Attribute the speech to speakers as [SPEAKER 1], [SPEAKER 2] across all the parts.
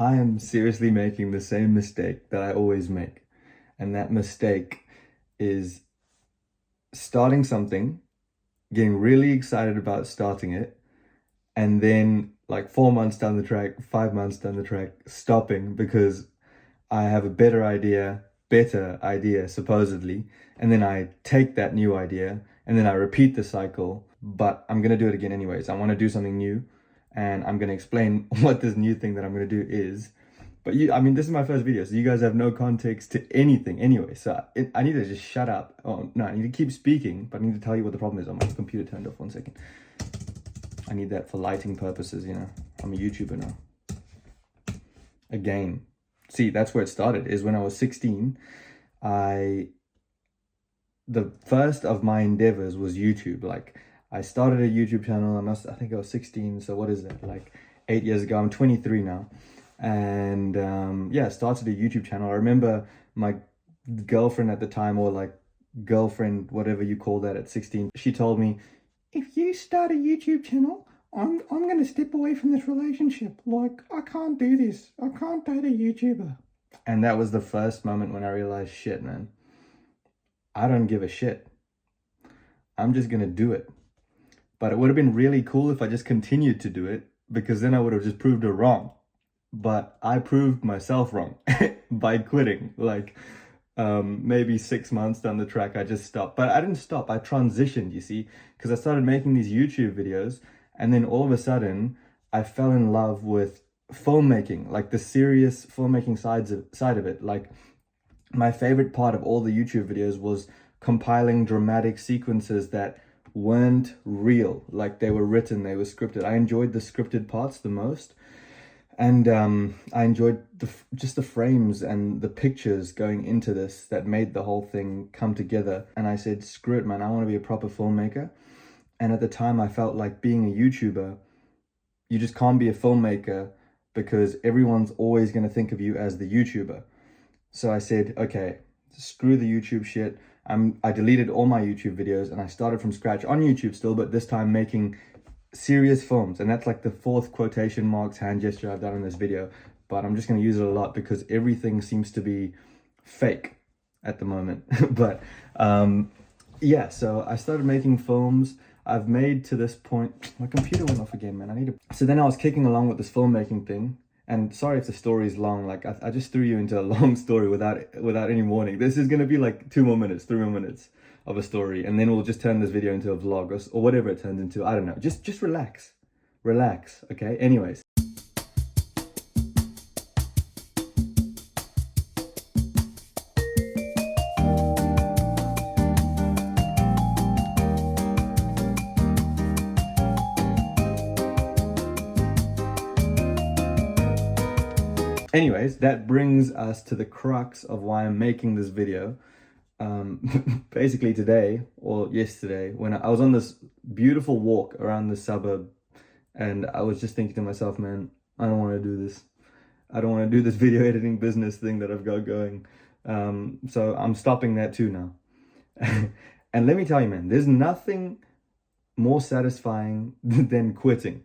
[SPEAKER 1] I am seriously making the same mistake that I always make. And that mistake is starting something, getting really excited about starting it, and then like 4 months down the track, 5 months down the track, stopping because I have a better idea, supposedly. And then I take that new idea and then I repeat the cycle, but I'm gonna do it again anyways. I wanna do something new and I'm gonna explain what this new thing that I'm gonna do is. But this is my first video, so you guys have no context to anything anyway. So I need to just shut up. Oh, no, I need to keep speaking, but I need to tell you what the problem is. Oh, my computer turned off, 1 second. I need that for lighting purposes, you know. I'm a YouTuber now. Again. See, that's where it started, is when I was 16, the first of my endeavors was YouTube. Like, I started a YouTube channel, I think I was 16, so what is that, like 8 years ago? I'm 23 now. And yeah, started a YouTube channel. I remember my girlfriend at the time, or like girlfriend, whatever you call that at 16, she told me, if you start a YouTube channel, I'm gonna step away from this relationship. Like, I can't do this. I can't date a YouTuber. And that was the first moment when I realized, shit, man, I don't give a shit. I'm just gonna do it. But it would have been really cool if I just continued to do it, because then I would have just proved her wrong. But I proved myself wrong by quitting. Like, maybe 6 months down the track, I just stopped. But I didn't stop, I transitioned, you see, because I started making these YouTube videos, and then all of a sudden, I fell in love with filmmaking, like the serious filmmaking side of it. Like, my favorite part of all the YouTube videos was compiling dramatic sequences that weren't real, like they were written, they were scripted. I enjoyed the scripted parts the most. And I enjoyed just the frames and the pictures going into this that made the whole thing come together. And I said, screw it, man, I want to be a proper filmmaker. And at the time, I felt like being a YouTuber, you just can't be a filmmaker because everyone's always going to think of you as the YouTuber. So I said, okay, screw the YouTube shit. I deleted all my YouTube videos and I started from scratch on YouTube still, but this time making serious films. And that's like the 4th quotation marks hand gesture I've done in this video, but I'm just going to use it a lot because everything seems to be fake at the moment. But yeah, so I started making films. I've made to this point, my computer went off again, man. So then I was kicking along with this filmmaking thing, and sorry if the story is long. Like, I just threw you into a long story without any warning. This is going to be like 2 more minutes, 3 more minutes of a story, and then we'll just turn this video into a vlog or whatever it turns into. I don't know. Just relax, okay? Anyways. Anyways, that brings us to the crux of why I'm making this video. Basically today or yesterday, when I was on this beautiful walk around the suburb, and I was just thinking to myself, man, I don't want to do this. I don't want to do this video editing business thing that I've got going. So I'm stopping that too now. And let me tell you, man, there's nothing more satisfying than quitting.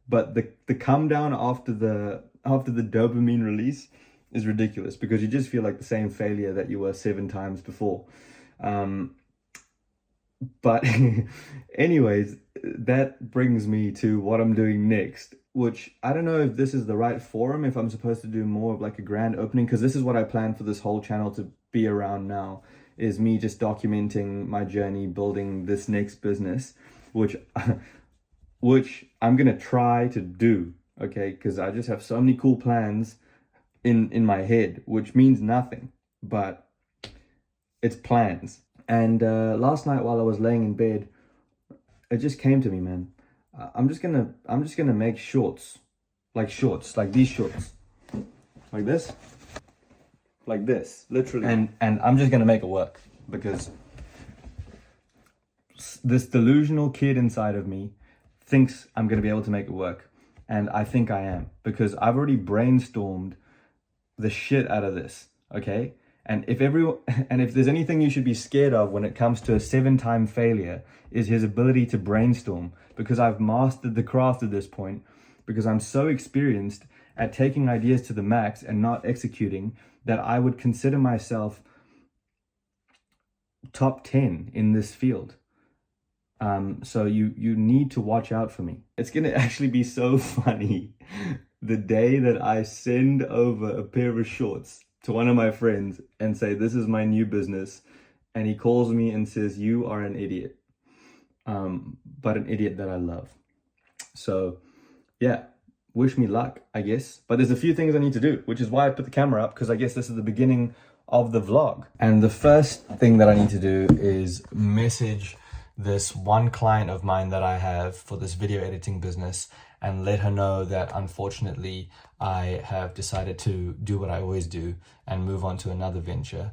[SPEAKER 1] But the come down after the dopamine release is ridiculous, because you just feel like the same failure that you were 7 times before. But anyways, that brings me to what I'm doing next, which I don't know if this is the right forum, if I'm supposed to do more of like a grand opening, because this is what I plan for this whole channel to be around now, is me just documenting my journey building this next business, which I'm gonna try to do, okay? Because I just have so many cool plans in my head, which means nothing, but it's plans. And last night while I was laying in bed, it just came to me, man. I'm just gonna make shorts, like these shorts, like this, literally. And I'm just gonna make it work, because this delusional kid inside of me thinks I'm gonna be able to make it work, and I think I am, because I've already brainstormed the shit out of this, okay? And if there's anything you should be scared of when it comes to a 7-time failure, is his ability to brainstorm, because I've mastered the craft at this point, because I'm so experienced at taking ideas to the max and not executing that I would consider myself top 10 in this field. So you need to watch out for me. It's gonna actually be so funny the day that I send over a pair of shorts to one of my friends and say, this is my new business. And he calls me and says, you are an idiot. But an idiot that I love. So yeah, wish me luck, I guess. But there's a few things I need to do, which is why I put the camera up, because I guess this is the beginning of the vlog. And the first thing that I need to do is message this one client of mine that I have for this video editing business and let her know that unfortunately I have decided to do what I always do and move on to another venture.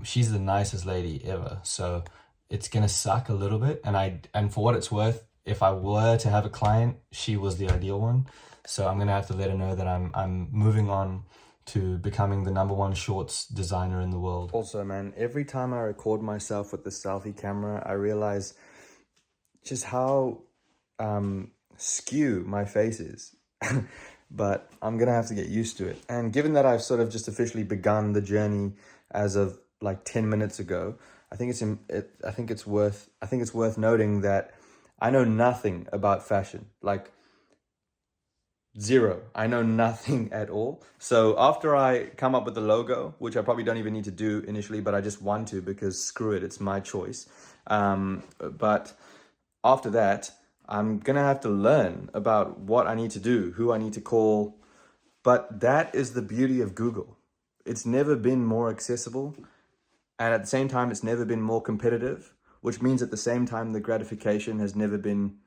[SPEAKER 1] She's the nicest lady ever, so it's gonna suck a little bit, and for what it's worth, if I were to have a client, she was the ideal one. So I'm gonna have to let her know that I'm moving on to becoming the #1 shorts designer in the world. Also, man, every time I record myself with the selfie camera, I realize just how skew my face is. But I'm gonna have to get used to it. And given that I've sort of just officially begun the journey as of like 10 minutes ago, I think it's worth noting that I know nothing about fashion, like zero. I know nothing at all. So after I come up with the logo, which I probably don't even need to do initially, but I just want to because screw it, it's my choice. But after that, I'm gonna have to learn about what I need to do, who I need to call. But that is the beauty of Google. It's never been more accessible. And at the same time, it's never been more competitive, which means at the same time, the gratification has never been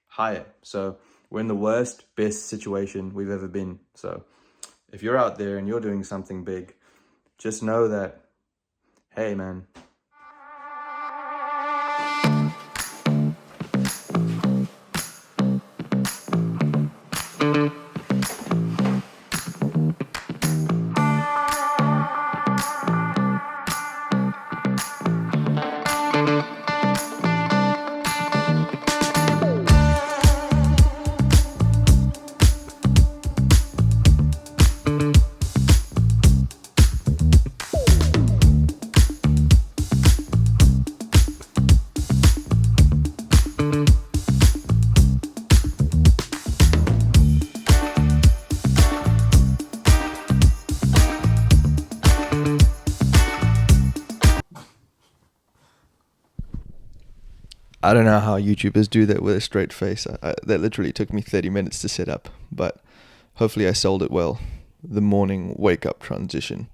[SPEAKER 1] higher. So we're in the worst, best situation we've ever been. So if you're out there and you're doing something big, just know that, hey, man. I don't know how YouTubers do that with a straight face. That literally took me 30 minutes to set up, but hopefully I sold it well. The morning wake up transition.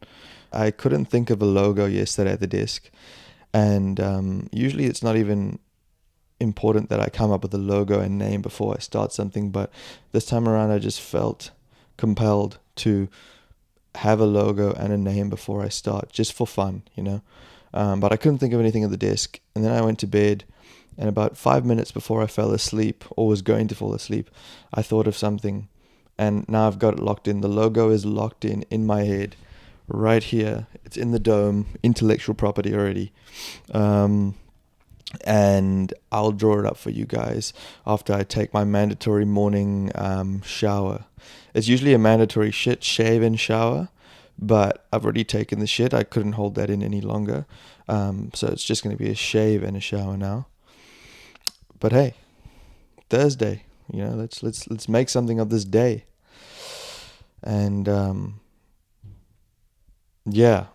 [SPEAKER 1] I couldn't think of a logo yesterday at the desk, and usually it's not even important that I come up with a logo and name before I start something, but this time around I just felt compelled to have a logo and a name before I start, just for fun, you know. But I couldn't think of anything at the desk, and then I went to bed. And about 5 minutes before I fell asleep, or was going to fall asleep, I thought of something. And now I've got it locked in. The logo is locked in my head, right here. It's in the dome, intellectual property already. And I'll draw it up for you guys after I take my mandatory morning shower. It's usually a mandatory shave and shower, but I've already taken the shit. I couldn't hold that in any longer. So it's just going to be a shave and a shower now. But hey, Thursday, you know, let's make something of this day. And yeah.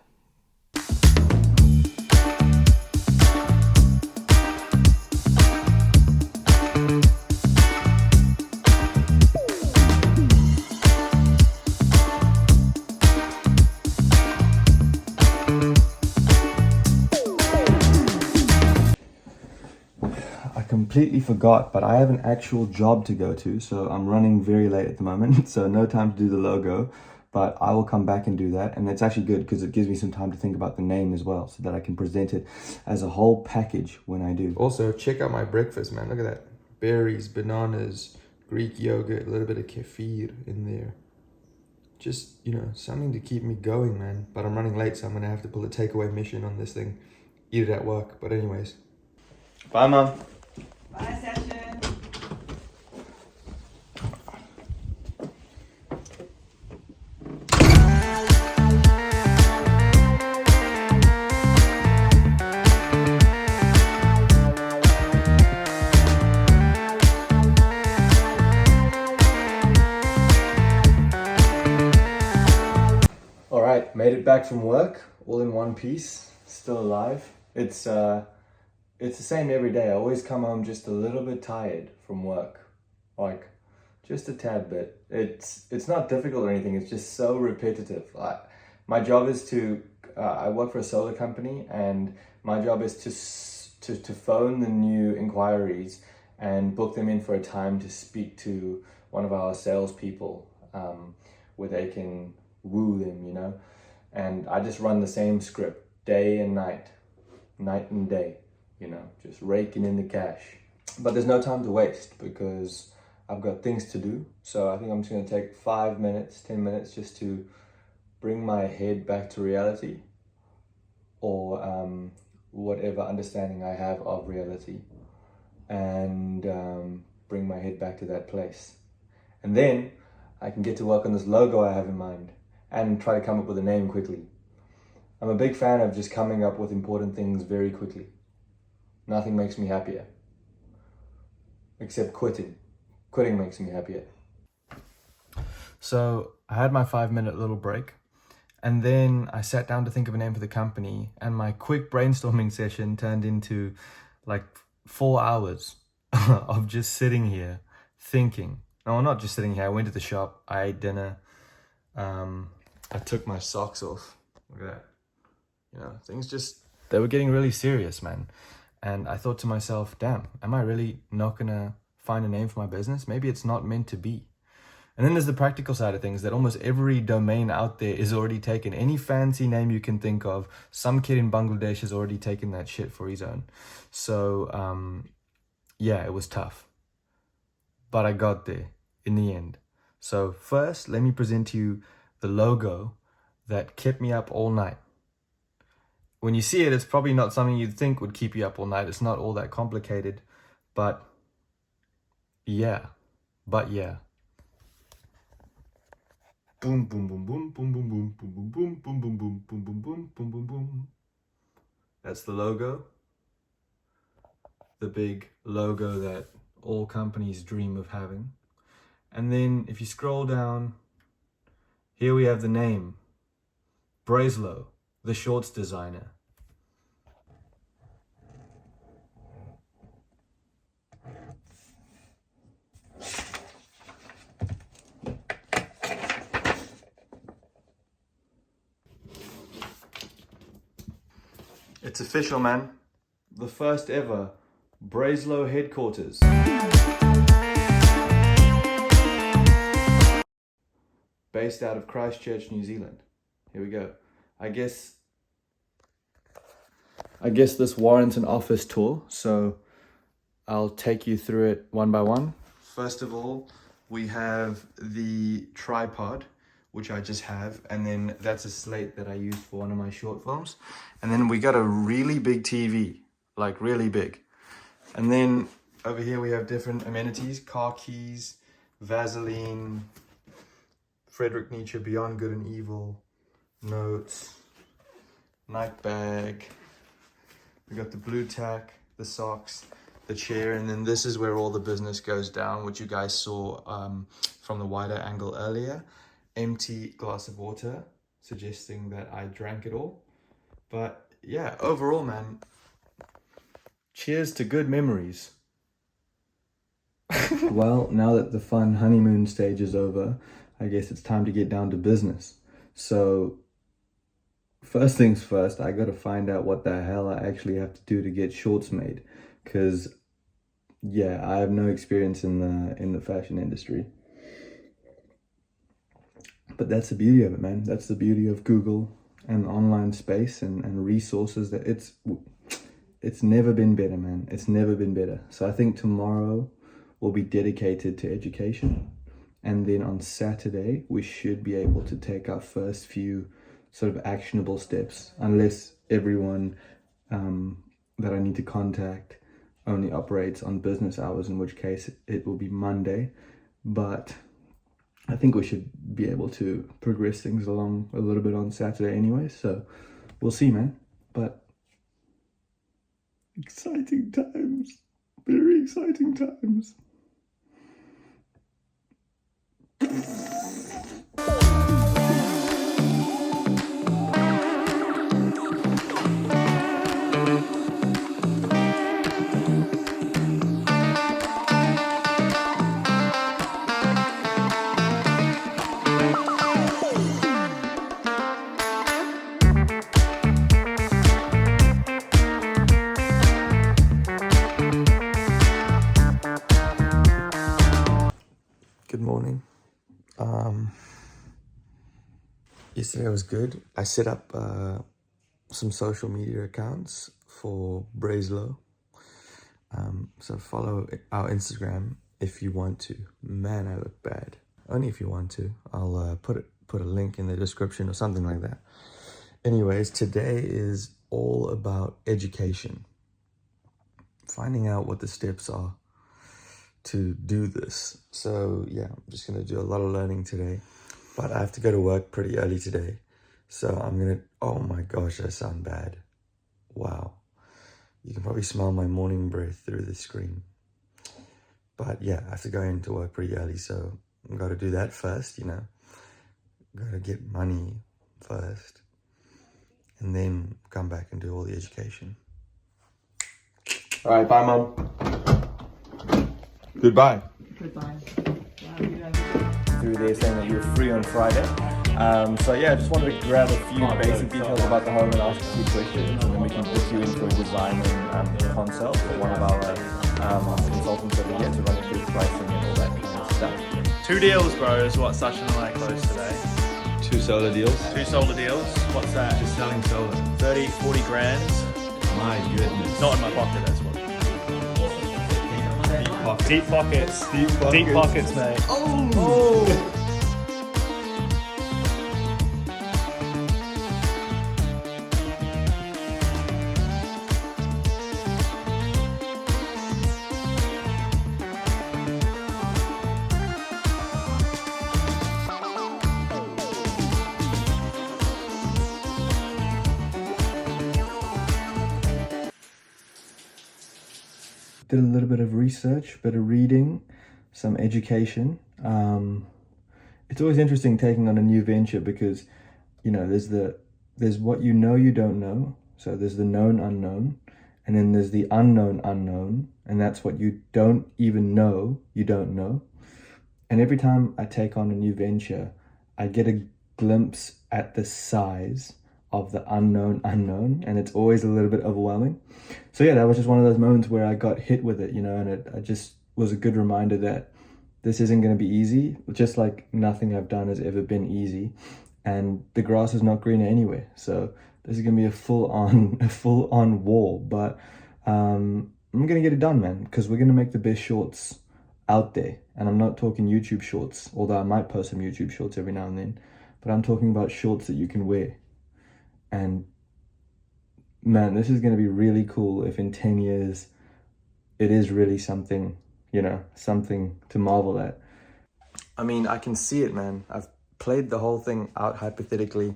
[SPEAKER 1] Completely forgot, but I have an actual job to go to, so I'm running very late at the moment, so no time to do the logo, but I will come back and do that. And it's actually good because it gives me some time to think about the name as well, so that I can present it as a whole package when I do. Also, check out my breakfast, man. Look at that. Berries, bananas, Greek yogurt, a little bit of kefir in there. Just, you know, something to keep me going, man. But I'm running late, so I'm gonna have to pull a takeaway mission on this thing. Eat it at work. But anyways, bye, Mom. Bye, Session. made it back from work, all in one piece, still alive. It's the same every day. I always come home just a little bit tired from work, like just a tad bit. It's not difficult or anything. It's just so repetitive. My job is to I work for a solar company, and my job is to phone the new inquiries and book them in for a time to speak to one of our salespeople, where they can woo them, you know. And I just run the same script day and night and day, you know, just raking in the cash. But there's no time to waste because I've got things to do. So I think I'm just going to take 5 minutes, 10 minutes just to bring my head back to reality, or whatever understanding I have of reality, and bring my head back to that place. And then I can get to work on this logo I have in mind and try to come up with a name quickly. I'm a big fan of just coming up with important things very quickly. Nothing makes me happier except quitting. Quitting makes me happier. So I had my 5-minute little break, and then I sat down to think of a name for the company, and my quick brainstorming session turned into like 4 hours of just sitting here thinking. No, I'm not just sitting here. I went to the shop, I ate dinner, I took my socks off. Look at that. You know, things just, they were getting really serious, man. And I thought to myself, damn, am I really not gonna find a name for my business? Maybe it's not meant to be. And then there's the practical side of things, that almost every domain out there is already taken. Any fancy name you can think of, some kid in Bangladesh has already taken that shit for his own. So, yeah, it was tough. But I got there in the end. So first, let me present to you the logo that kept me up all night. When you see it, it's probably not something you'd think would keep you up all night. It's not all that complicated, but yeah. Boom, boom, boom, boom, boom, boom, boom, boom, boom, boom, boom, boom, boom, boom, boom, boom, boom, boom, boom. That's the logo. The big logo that all companies dream of having. And then if you scroll down, here we have the name, Breslow, the shorts designer. It's official, man. The first ever Breslow headquarters. Based out of Christchurch, New Zealand. Here we go. I guess this warrants an office tour, so I'll take you through it one by one. First of all, we have the tripod, which I just have, and then that's a slate that I use for one of my short films. And then we got a really big TV, like really big. And then over here we have different amenities, car keys, Vaseline, Friedrich Nietzsche, Beyond Good and Evil, notes, night bag. We got the blue tack, the socks, the chair, and then this is where all the business goes down, which you guys saw from the wider angle earlier. Empty glass of water, suggesting that I drank it all. But yeah, overall, man, cheers to good memories. Well, now that the fun honeymoon stage is over, I guess it's time to get down to business. So first things first, I gotta find out what the hell I actually have to do to get shorts made, because yeah, I have no experience in the fashion industry. But that's the beauty of it, man. That's the beauty of Google and online space and resources. That it's never been better, man. It's never been better. So I think tomorrow will be dedicated to education. And then on Saturday, we should be able to take our first few sort of actionable steps, unless everyone that I need to contact only operates on business hours, in which case it will be Monday. But I think we should be able to progress things along a little bit on Saturday anyway, so we'll see, man. But exciting times, very exciting times. Yesterday was good. I set up some social media accounts for Brazlow. So follow our Instagram if you want to. Man, I look bad. Only if you want to. I'll put a link in the description or something like that. Anyways, today is all about education. Finding out what the steps are to do this. So yeah, I'm just gonna do a lot of learning today. But I have to go to work pretty early today. So I'm gonna, oh my gosh, I sound bad. Wow. You can probably smell my morning breath through the screen. But yeah, I have to go into work pretty early. So I've got to do that first, you know. Got to get money first. And then come back and do all the education. All right, bye, Mom. Goodbye.
[SPEAKER 2] Goodbye.
[SPEAKER 1] Through there saying that you're free on Friday. So yeah, I just wanted to grab a few basic details about the home and ask a few questions, and then we can put you in for a design and consult for one of our consultants over here to run you through pricing and all that kind of stuff.
[SPEAKER 3] 2 deals, bro, is what Sachin and I closed today.
[SPEAKER 1] 2 solar deals.
[SPEAKER 3] 2 solar deals. What's that?
[SPEAKER 4] Just selling solar.
[SPEAKER 3] 30, 40 grand.
[SPEAKER 4] My goodness.
[SPEAKER 3] Not in my pocket, that's what.
[SPEAKER 4] Deep pockets.
[SPEAKER 3] Deep pockets. Deep pockets, mate. Oh!
[SPEAKER 1] Did a little bit of research, bit of reading, some education. It's always interesting taking on a new venture because, you know, there's what you know you don't know. So there's the known unknown, and then there's the unknown unknown, and that's what you don't even know you don't know. And every time I take on a new venture, I get a glimpse at the size of the unknown unknown, and it's always a little bit overwhelming. So yeah, that was just one of those moments where I got hit with it, you know, and it just was a good reminder that this isn't going to be easy, just like nothing I've done has ever been easy, and the grass is not greener anywhere. So this is going to be a full-on war, but I'm going to get it done, man, because we're going to make the best shorts out there. And I'm not talking YouTube shorts, although I might post some YouTube shorts every now and then, but I'm talking about shorts that you can wear. And man, this is going to be really cool if in 10 years it is really something, you know, something to marvel at. I mean, I can see it, man. I've played the whole thing out hypothetically.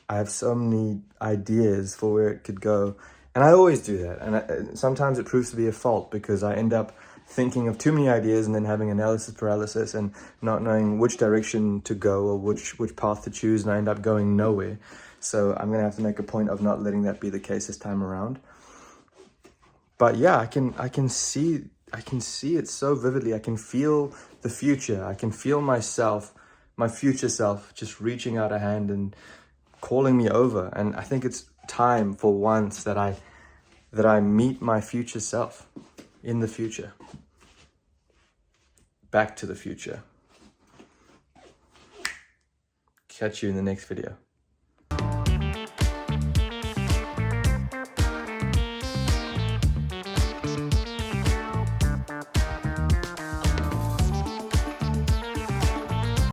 [SPEAKER 1] I have so many ideas for where it could go. And I always do that. And sometimes it proves to be a fault because I end up thinking of too many ideas and then having analysis paralysis and not knowing which direction to go or which path to choose, and I end up going nowhere. So I'm gonna have to make a point of not letting that be the case this time around. But yeah, I can see it so vividly. I can feel the future. I can feel myself, my future self, just reaching out a hand and calling me over. And I think it's time for once that I meet my future self in the future. Back to the future. Catch you in the next video.